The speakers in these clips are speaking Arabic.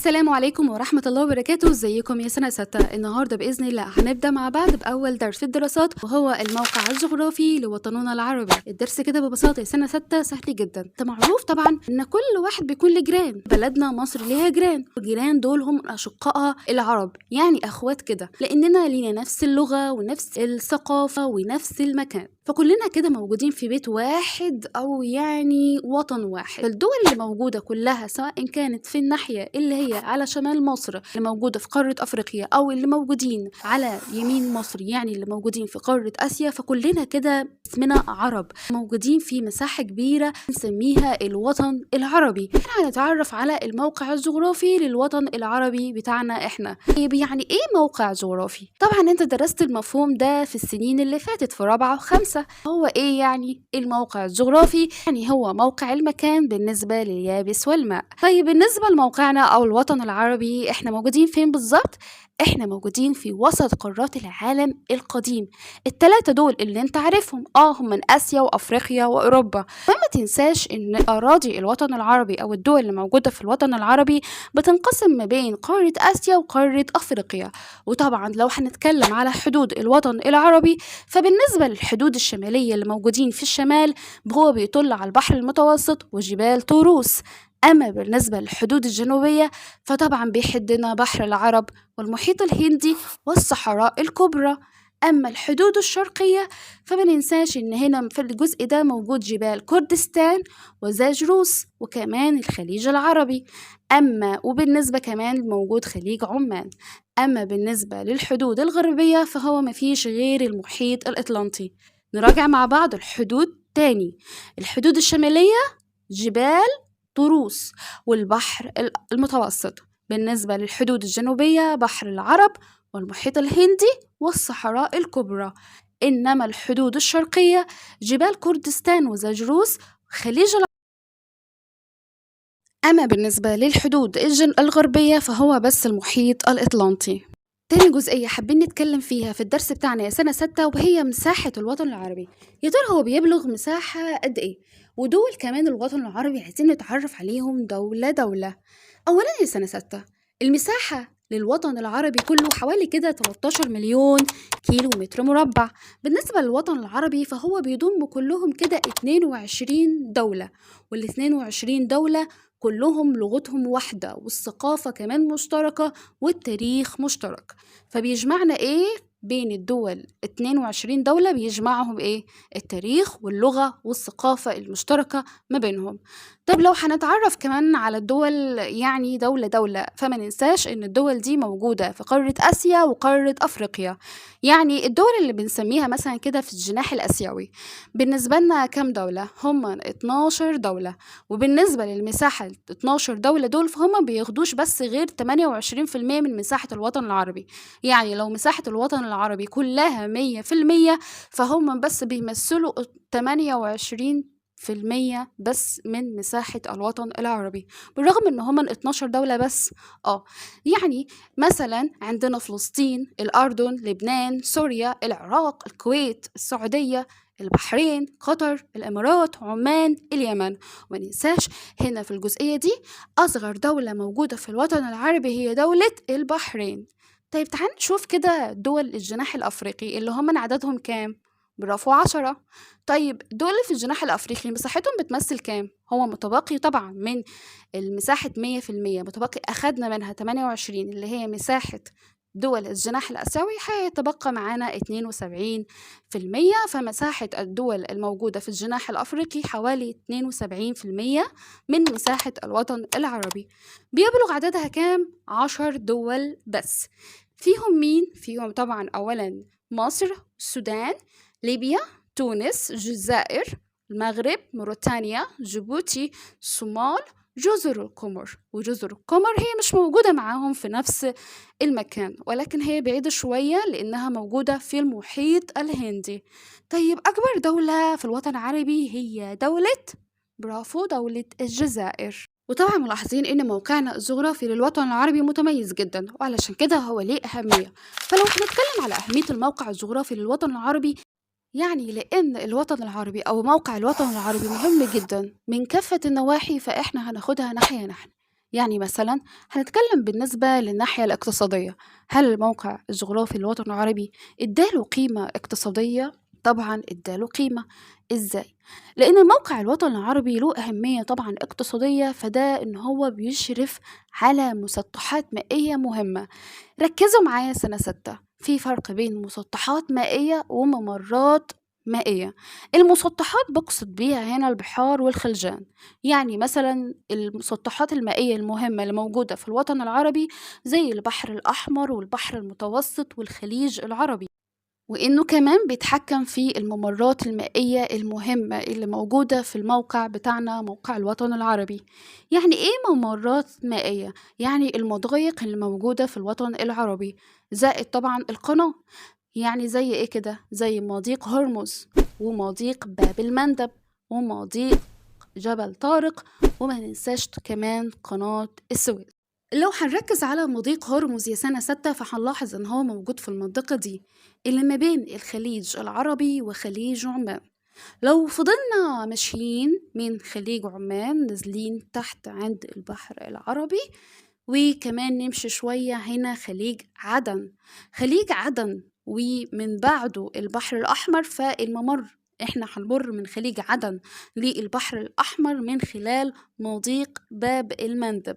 السلام عليكم ورحمة الله وبركاته. ازيكم يا سنة 6؟ النهاردة بإذن الله هنبدأ مع بعض بأول درس في الدراسات، وهو الموقع الجغرافي لوطننا العربي. الدرس كده ببساطة يا سنة 6 سهل جدا. ده معروف طبعا ان كل واحد بيكون له جيران. بلدنا مصر ليها جيران، والجيران دول هم أشقائها العرب، يعني أخوات كده، لأننا لينا نفس اللغة ونفس الثقافة ونفس المكان، فكلنا كده موجودين في بيت واحد أو يعني وطن واحد. فالدول اللي موجودة كلها سواء كانت في الناحية اللي هي على شمال مصر اللي موجودة في قارة أفريقيا، أو اللي موجودين على يمين مصر يعني اللي موجودين في قارة آسيا، فكلنا كده اسمنا عرب، موجودين في مساحة كبيرة نسميها الوطن العربي. احنا هنتعرف على الموقع الجغرافي للوطن العربي بتاعنا احنا. طيب يعني ايه موقع جغرافي؟ طبعا انت درست المفهوم ده في السنين اللي فاتت في رابعة وخمسة. هو ايه يعني الموقع الجغرافي؟ يعني هو موقع المكان بالنسبة لليابس والماء. طيب بالنسبة لموقعنا او الوطن العربي، احنا موجودين فين بالظبط؟ احنا موجودين في وسط قارات العالم القديم. التلاتة دول اللي انت عارفهم هم من اسيا وافريقيا واوروبا. وما تنساش ان اراضي الوطن العربي او الدول اللي موجودة في الوطن العربي بتنقسم ما بين قارة اسيا وقارة افريقيا. وطبعا لو هنتكلم على حدود الوطن العربي، فبالنسبة للحدود الشمالية اللي موجودين في الشمال هو بيطل على البحر المتوسط وجبال طوروس. أما بالنسبة للحدود الجنوبية فطبعا بيحدنا بحر العرب والمحيط الهندي والصحراء الكبرى. أما الحدود الشرقية فمننساش إن هنا في الجزء ده موجود جبال كردستان وزاجروس وكمان الخليج العربي. وبالنسبة كمان موجود خليج عمان. أما بالنسبة للحدود الغربية فهو مفيش غير المحيط الأطلنطي. نراجع مع بعض الحدود تاني. الحدود الشمالية جبال طروس والبحر المتوسط. بالنسبة للحدود الجنوبية بحر العرب والمحيط الهندي والصحراء الكبرى. إنما الحدود الشرقية جبال كردستان وزاجروس خليج. أما بالنسبة للحدود الغربية فهو بس المحيط الأطلنطي. تاني جزئية حابين نتكلم فيها في الدرس بتاعنا يا سنة 6، وهي مساحة الوطن العربي. يا ترى هو بيبلغ مساحة قد إيه؟ ودول كمان الوطن العربي عايزين نتعرف عليهم دولة دولة. أولا يا سنة 6، المساحة للوطن العربي كله حوالي كده 13 مليون كيلو متر مربع. بالنسبة للوطن العربي فهو بيضم كلهم كده 22 دولة، وال 22 دولة كلهم لغتهم واحدة، والثقافة كمان مشتركة، والتاريخ مشترك. فبيجمعنا ايه بين الدول؟ 22 دولة بيجمعهم ايه؟ التاريخ واللغة والثقافة المشتركة ما بينهم. طب لو هنتعرف كمان على الدول يعني دولة دولة، فما ننساش ان الدول دي موجودة في قارة آسيا وقارة أفريقيا. يعني الدول اللي بنسميها مثلا كده في الجناح الآسيوي بالنسبة لنا كم دولة؟ هم 12 دولة. وبالنسبة للمساحة 12 دولة دول فهم بياخدوش بس غير 28% من مساحة الوطن العربي. يعني لو مساحة الوطن العربي كلها 100% فهم بس بيمثلوا 28% بس من مساحة الوطن العربي، بالرغم ان هم 12 دولة بس. يعني مثلا عندنا فلسطين، الأردن، لبنان، سوريا، العراق، الكويت، السعودية، البحرين، قطر، الإمارات، عمان، اليمن. وما ننساش هنا في الجزئية دي أصغر دولة موجودة في الوطن العربي هي دولة البحرين. طيب تعال نشوف كده دول الجناح الأفريقي اللي هم عددهم كام؟ برافو 10. طيب دول اللي في الجناح الأفريقي مساحتهم بتمثل كام؟ هو متبقي طبعا من المساحة 100%، متبقي أخدنا منها 28 اللي هي مساحة دول الجناح الآسيوي، هيتبقى معانا 72%. فمساحة الدول الموجودة في الجناح الأفريقي حوالي 72% من مساحة الوطن العربي. بيبلغ عددها كام؟ 10 دول بس. فيهم مين؟ فيهم طبعا أولا مصر، السودان، ليبيا، تونس، الجزائر، المغرب، موريتانيا، جيبوتي، الصومال، جزر القمر. وجزر القمر هي مش موجودة معاهم في نفس المكان، ولكن هي بعيدة شوية لأنها موجودة في المحيط الهندي. طيب أكبر دولة في الوطن العربي هي برافو، دولة الجزائر. وطبعا ملاحظين ان موقعنا الجغرافي للوطن العربي متميز جدا، وعلشان كده هو ليه أهمية. فلو هنتكلم على أهمية الموقع الجغرافي للوطن العربي، يعني لأن الوطن العربي أو موقع الوطن العربي مهم جدا من كافة النواحي، فإحنا هناخدها ناحية نحن. يعني مثلا هنتكلم بالنسبة للناحية الاقتصادية، هل الموقع الجغرافي للوطن العربي اداله قيمة اقتصادية؟ طبعا اداله قيمة. ازاي؟ لأن موقع الوطن العربي له أهمية طبعا اقتصادية، فده إن هو بيشرف على مسطحات مائية مهمة. ركزوا معايا سنة 6، في فرق بين مسطحات مائية وممرات مائية. المسطحات بقصد بيها هنا البحار والخلجان، يعني مثلا المسطحات المائية المهمة اللي موجودة في الوطن العربي زي البحر الأحمر والبحر المتوسط والخليج العربي، وإنه كمان بيتحكم في الممرات المائية المهمة اللي موجودة في الموقع بتاعنا، موقع الوطن العربي. يعني إيه ممرات مائية؟ يعني المضايق اللي موجودة في الوطن العربي، زائد طبعا القناة. يعني زي إيه كده؟ زي مضيق هرمز، ومضيق باب المندب، ومضيق جبل طارق، وما ننساش كمان قناة السويس. لو هنركز على مضيق هرمز يا سنة 6، فهنلاحظ إن هو موجود في المنطقة دي اللي ما بين الخليج العربي وخليج عمان. لو فضلنا ماشيين من خليج عمان نازلين تحت عند البحر العربي، وكمان نمشي شوية هنا خليج عدن. خليج عدن ومن بعده البحر الأحمر، فالممر احنا هنمر من خليج عدن للبحر الأحمر من خلال مضيق باب المندب.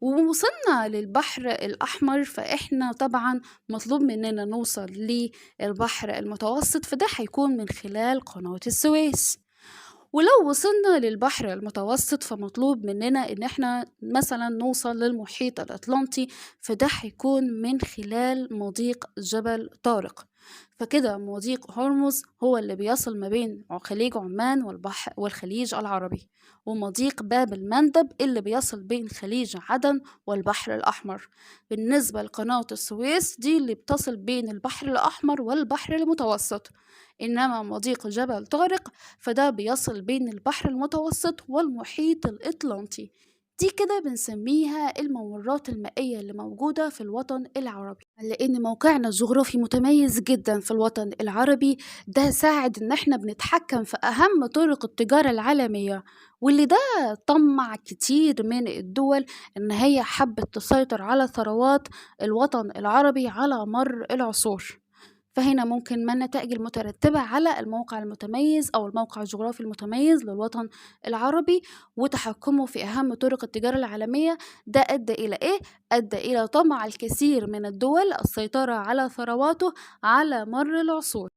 ووصلنا للبحر الأحمر، فإحنا طبعا مطلوب مننا نوصل للبحر المتوسط، فده هيكون من خلال قناة السويس. ولو وصلنا للبحر المتوسط فمطلوب مننا إن احنا مثلا نوصل للمحيط الأطلنطي، فده هيكون من خلال مضيق جبل طارق. فكده مضيق هرمز هو اللي بيصل ما بين خليج عمان والبحر والخليج العربي، ومضيق باب المندب اللي بيصل بين خليج عدن والبحر الأحمر. بالنسبة لقناة السويس دي اللي بتصل بين البحر الأحمر والبحر المتوسط. إنما مضيق جبل طارق فده بيصل بين البحر المتوسط والمحيط الأطلنطي. دي كده بنسميها الممرات المائية اللي موجودة في الوطن العربي. لأن موقعنا الجغرافي متميز جدا في الوطن العربي، ده ساعد إن احنا بنتحكم في أهم طرق التجارة العالمية، واللي ده طمع كتير من الدول إن هي حبت تسيطر على ثروات الوطن العربي على مر العصور. فهنا ممكن ما النتائج المترتبة على الموقع المتميز أو الموقع الجغرافي المتميز للوطن العربي وتحكمه في أهم طرق التجارة العالمية، ده أدى إلى إيه؟ أدى إلى طمع الكثير من الدول السيطرة على ثرواته على مر العصور.